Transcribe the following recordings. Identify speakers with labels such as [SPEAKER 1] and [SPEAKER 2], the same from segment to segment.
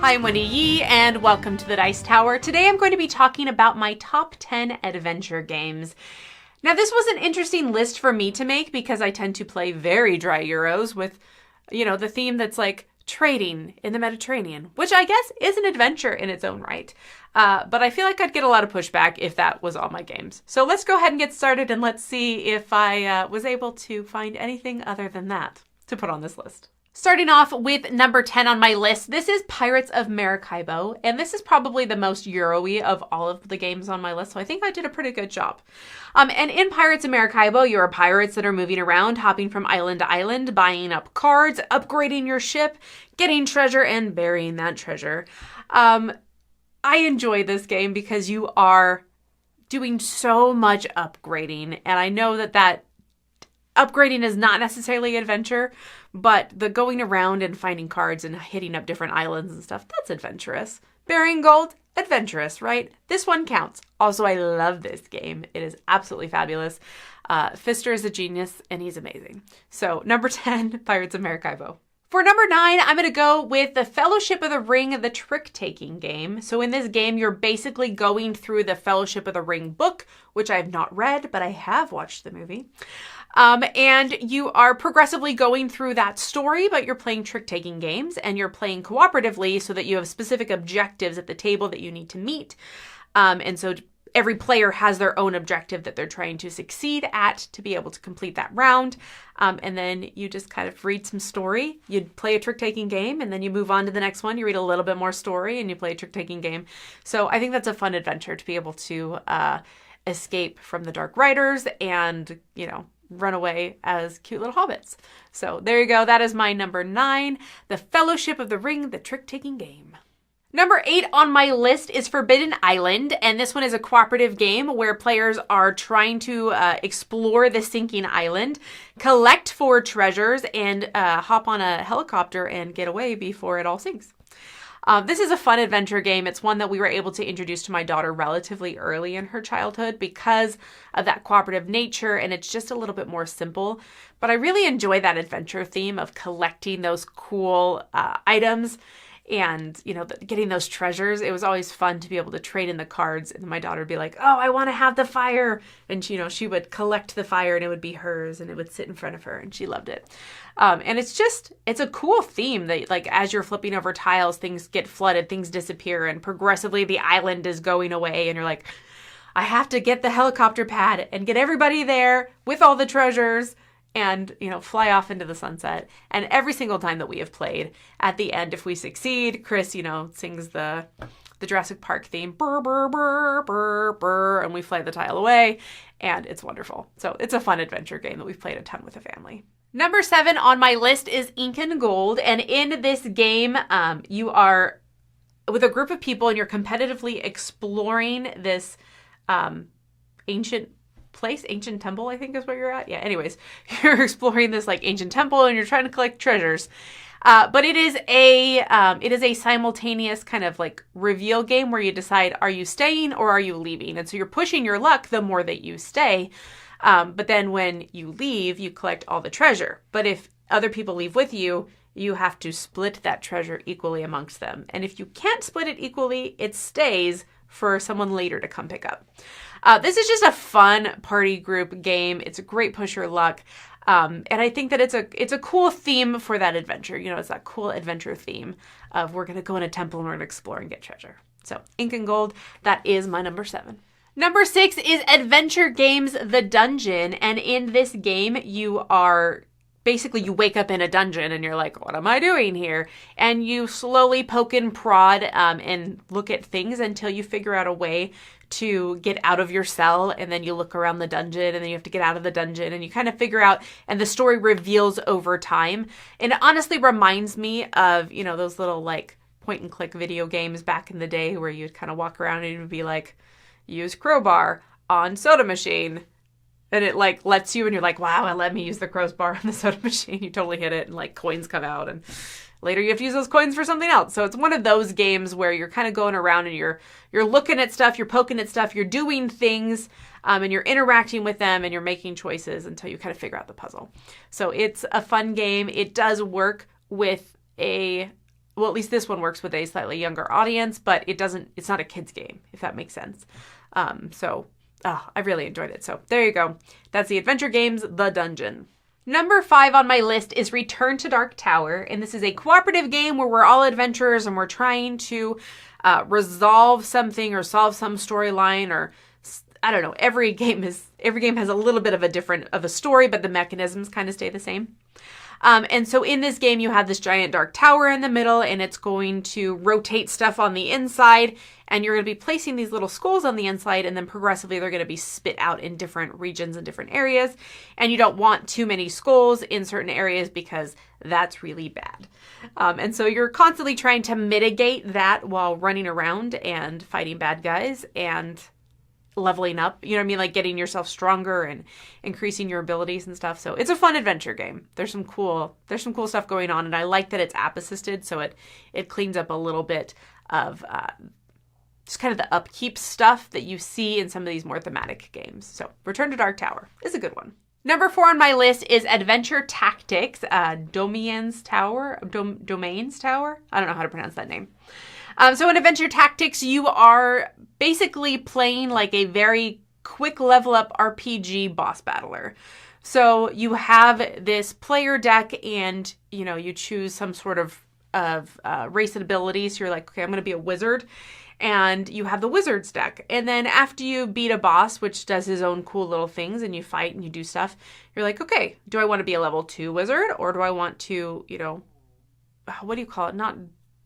[SPEAKER 1] Hi, I'm Wendy Yi, and welcome to the Dice Tower. Today I'm going to be talking about my top 10 adventure games. Now, this was an interesting list for me to make because I tend to play very dry Euros with, the theme that's like trading in the Mediterranean, which I guess is an adventure in its own right. But I feel like I'd get a lot of pushback if that was all my games. So let's go ahead and get started, and let's see if I was able to find anything other than that to put on this list. Starting off with number 10 on my list, this is Pirates of Maracaibo, and this is probably the most Euro-y of all of the games on my list, so I think I did a pretty good job. And in Pirates of Maracaibo, you are pirates that are moving around, hopping from island to island, buying up cards, upgrading your ship, getting treasure, and burying that treasure. I enjoy this game because you are doing so much upgrading, and I know that upgrading is not necessarily adventure, but the going around and finding cards and hitting up different islands and stuff, that's adventurous. Burying gold, adventurous, right? This one counts. Also, I love this game. It is absolutely fabulous. Pfister is a genius, and he's amazing. So, number 10, Pirates of Maracaibo. For number 9, I'm going to go with the Fellowship of the Ring, the trick-taking game. So in this game, you're basically going through the Fellowship of the Ring book, which I have not read, but I have watched the movie. And you are progressively going through that story, but you're playing trick-taking games, and you're playing cooperatively so that you have specific objectives at the table that you need to meet. And so every player has their own objective that they're trying to succeed at to be able to complete that round. And then you just kind of read some story. You play a trick-taking game, and then you move on to the next one. You read a little bit more story, and you play a trick-taking game. So I think that's a fun adventure to be able to escape from the Dark Riders and, run away as cute little hobbits. So there you go. That is my number 9, the Fellowship of the Ring, the trick-taking game. Number 8 on my list is Forbidden Island, and this one is a cooperative game where players are trying to explore the sinking island, collect 4 treasures, and hop on a helicopter and get away before it all sinks. This is a fun adventure game. It's one that we were able to introduce to my daughter relatively early in her childhood because of that cooperative nature, and it's just a little bit more simple. But I really enjoy that adventure theme of collecting those cool items and, getting those treasures. It was always fun to be able to trade in the cards, and my daughter would be like, oh, I want to have the fire. And, she would collect the fire, and it would be hers, and it would sit in front of her, and she loved it. And it's a cool theme that, like, as you're flipping over tiles, things get flooded, things disappear, and progressively the island is going away, and you're like, I have to get the helicopter pad and get everybody there with all the treasures and, fly off into the sunset. And every single time that we have played, at the end, if we succeed, Chris, sings the Jurassic Park theme, burr, burr, burr, burr, burr, and we fly the tile away, and it's wonderful. So it's a fun adventure game that we've played a ton with the family. Number 7 on my list is Ink and Gold, and in this game, you are with a group of people, and you're competitively exploring this ancient temple, I think is where you're at. Yeah, anyways, you're exploring this ancient temple, and you're trying to collect treasures. But it is a simultaneous kind of reveal game where you decide, are you staying or are you leaving? And so you're pushing your luck the more that you stay. But then when you leave, you collect all the treasure. But if other people leave with you, you have to split that treasure equally amongst them. And if you can't split it equally, it stays for someone later to come pick up. This is just a fun party group game. It's a great push your luck. And I think that it's a cool theme for that adventure. It's that cool adventure theme of we're going to go in a temple and we're going to explore and get treasure. So Ink and Gold, that is my number 7. Number 6 is Adventure Games The Dungeon. And in this game, you wake up in a dungeon and you're like, what am I doing here? And you slowly poke and prod and look at things until you figure out a way to get out of your cell, and then you look around the dungeon, and then you have to get out of the dungeon, and you kind of figure out, and the story reveals over time. And it honestly reminds me of, those little point and click video games back in the day where you'd kind of walk around and it would be like, use crowbar on soda machine. And it lets you, and you're like, wow, it let me use the crowbar on the soda machine. You totally hit it, and coins come out, and later you have to use those coins for something else. So it's one of those games where you're kind of going around and you're looking at stuff, you're poking at stuff, you're doing things, and you're interacting with them, and you're making choices until you kind of figure out the puzzle. So it's a fun game. It does work with well, at least this one works with a slightly younger audience, but it's not a kid's game, if that makes sense. I really enjoyed it. So there you go. That's the adventure games, The Dungeon. Number 5 on my list is Return to Dark Tower. And this is a cooperative game where we're all adventurers and we're trying to resolve something or solve some storyline, or I don't know. Every game has a little bit of a story, but the mechanisms kind of stay the same. And so in this game, you have this giant dark tower in the middle, and it's going to rotate stuff on the inside, and you're going to be placing these little skulls on the inside, and then progressively they're going to be spit out in different regions and different areas. And you don't want too many skulls in certain areas because that's really bad. And so you're constantly trying to mitigate that while running around and fighting bad guys and leveling up, you know what I mean? Like getting yourself stronger and increasing your abilities and stuff. So it's a fun adventure game. There's some cool stuff going on, and I like that it's app assisted, so it cleans up a little bit of just kind of the upkeep stuff that you see in some of these more thematic games. So Return to Dark Tower is a good one. Number 4 on my list is Adventure Tactics, Domains Tower. I don't know how to pronounce that name. So in Adventure Tactics, you are basically playing like a very quick level up RPG boss battler. So you have this player deck, and you choose some sort of race and abilities. So you're like, okay, I'm going to be a wizard, and you have the wizard's deck. And then after you beat a boss, which does his own cool little things, and you fight and you do stuff, you're like, okay, do I want to be a level 2 wizard, or do I want to, what do you call it? Not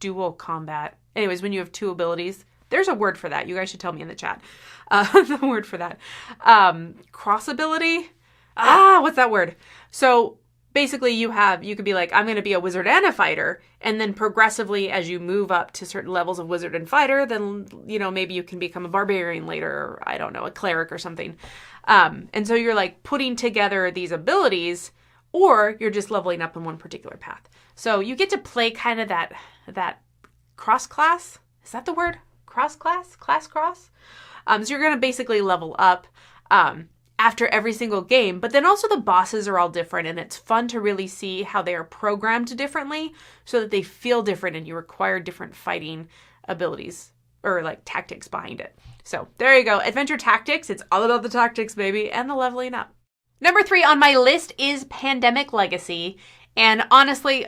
[SPEAKER 1] dual combat. Anyways, when you have 2 abilities, there's a word for that. You guys should tell me in the chat. The word for that. Cross ability? What's that word? So basically you could be like, I'm going to be a wizard and a fighter. And then progressively, as you move up to certain levels of wizard and fighter, then, maybe you can become a barbarian later, or I don't know, a cleric or something. And so you're like putting together these abilities, or you're just leveling up in one particular path. So you get to play kind of that cross-class. Is that the word? Cross-class? Class-cross? So you're going to basically level up after every single game. But then also the bosses are all different, and it's fun to really see how they are programmed differently so that they feel different and you require different fighting abilities or like tactics behind it. So there you go. Adventure Tactics. It's all about the tactics, baby, and the leveling up. Number 3 on my list is Pandemic Legacy. And honestly,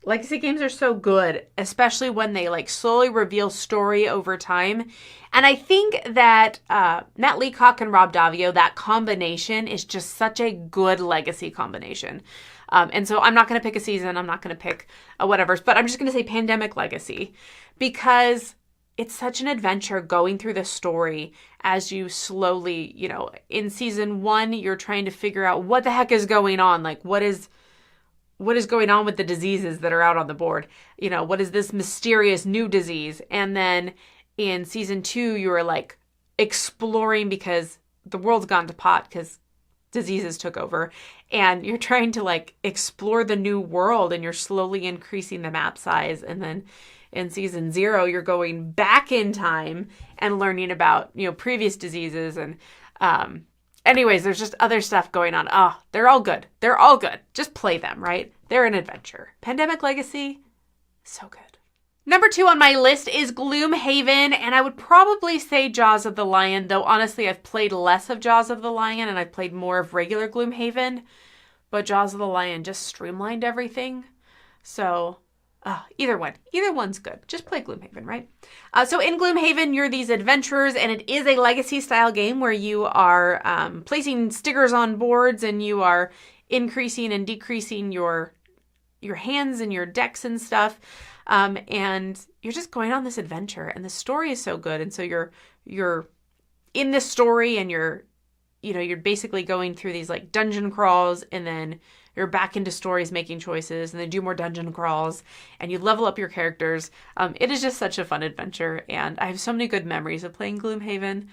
[SPEAKER 1] Legacy games are so good, especially when they like slowly reveal story over time. And I think that Matt Leacock and Rob Daviau, that combination is just such a good Legacy combination. And so I'm not going to pick a season. I'm not going to pick whatever, but I'm just going to say Pandemic Legacy, because it's such an adventure going through the story as you slowly, in season 1, you're trying to figure out what the heck is going on. Like, what is going on with the diseases that are out on the board? What is this mysterious new disease? And then in season 2, you were like exploring because the world's gone to pot because diseases took over. And you're trying to like explore the new world, and you're slowly increasing the map size. And then in season 0, you're going back in time and learning about, previous diseases. And anyways, there's just other stuff going on. They're all good. They're all good. Just play them, right? They're an adventure. Pandemic Legacy, so good. Number 2 on my list is Gloomhaven, and I would probably say Jaws of the Lion, though honestly I've played less of Jaws of the Lion and I've played more of regular Gloomhaven, but Jaws of the Lion just streamlined everything. So either one's good. Just play Gloomhaven, right? So in Gloomhaven, you're these adventurers, and it is a legacy style game where you are placing stickers on boards, and you are increasing and decreasing your hands and your decks and stuff. And you're just going on this adventure, and the story is so good. And so you're in this story, and you're basically going through these like dungeon crawls, and then you're back into stories making choices, and then do more dungeon crawls, and you level up your characters. It is just such a fun adventure, and I have so many good memories of playing Gloomhaven.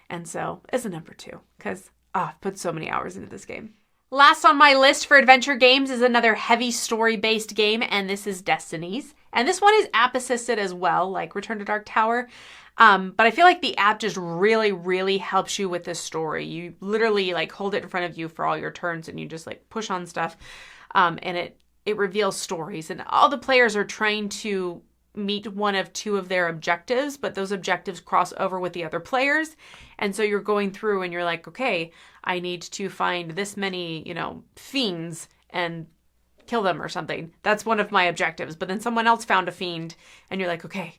[SPEAKER 1] And so it's a number 2 because I've put so many hours into this game. Last on my list for adventure games is another heavy story-based game, and this is Destinies. And this one is app-assisted as well, like Return to Dark Tower. But I feel like the app just really, really helps you with this story. You literally like hold it in front of you for all your turns, and you just like push on stuff. And it reveals stories, and all the players are trying to meet one of two of their objectives, but those objectives cross over with the other players. And so you're going through and you're like, okay, I need to find this many, fiends and kill them or something. That's one of my objectives. But then someone else found a fiend and you're like, okay,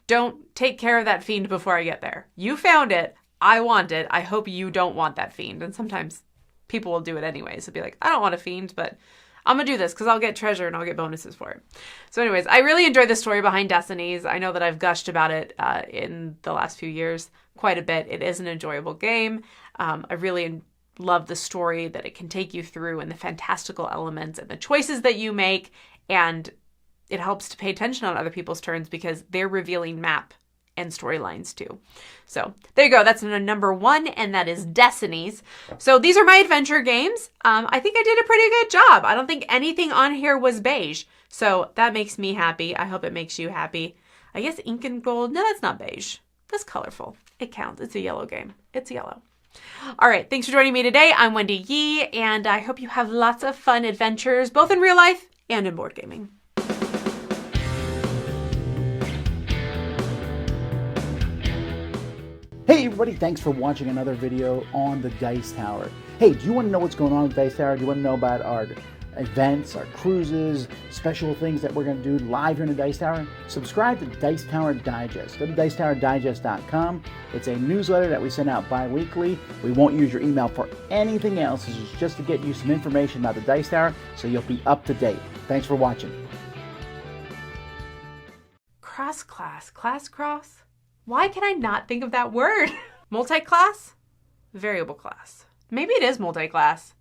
[SPEAKER 1] don't take care of that fiend before I get there. You found it. I want it. I hope you don't want that fiend. And sometimes people will do it anyways. They'll be like, I don't want a fiend, but I'm going to do this because I'll get treasure and I'll get bonuses for it. So anyways, I really enjoyed the story behind Destinies. I know that I've gushed about it in the last few years quite a bit. It is an enjoyable game. I really love the story that it can take you through and the fantastical elements and the choices that you make. And it helps to pay attention on other people's turns because they're revealing map and storylines too. So there you go. That's number 1, and that is Destinies. So these are my adventure games. I think I did a pretty good job. I don't think anything on here was beige. So that makes me happy. I hope it makes you happy. I guess ink and gold. No, that's not beige. That's colorful. It counts. It's a yellow game. It's yellow. All right. Thanks for joining me today. I'm Wendy Yi, and I hope you have lots of fun adventures, both in real life and in board gaming.
[SPEAKER 2] Hey everybody, thanks for watching another video on the Dice Tower. Hey, do you want to know what's going on with Dice Tower? Do you want to know about our events, our cruises, special things that we're going to do live here in the Dice Tower? Subscribe to Dice Tower Digest. Go to dicetowerdigest.com. It's a newsletter that we send out bi-weekly. We won't use your email for anything else. This is just to get you some information about the Dice Tower so you'll be up to date. Thanks for watching.
[SPEAKER 1] Cross-class. Class-cross? Why can I not think of that word? Multi-class? Variable class. Maybe it is multi-class.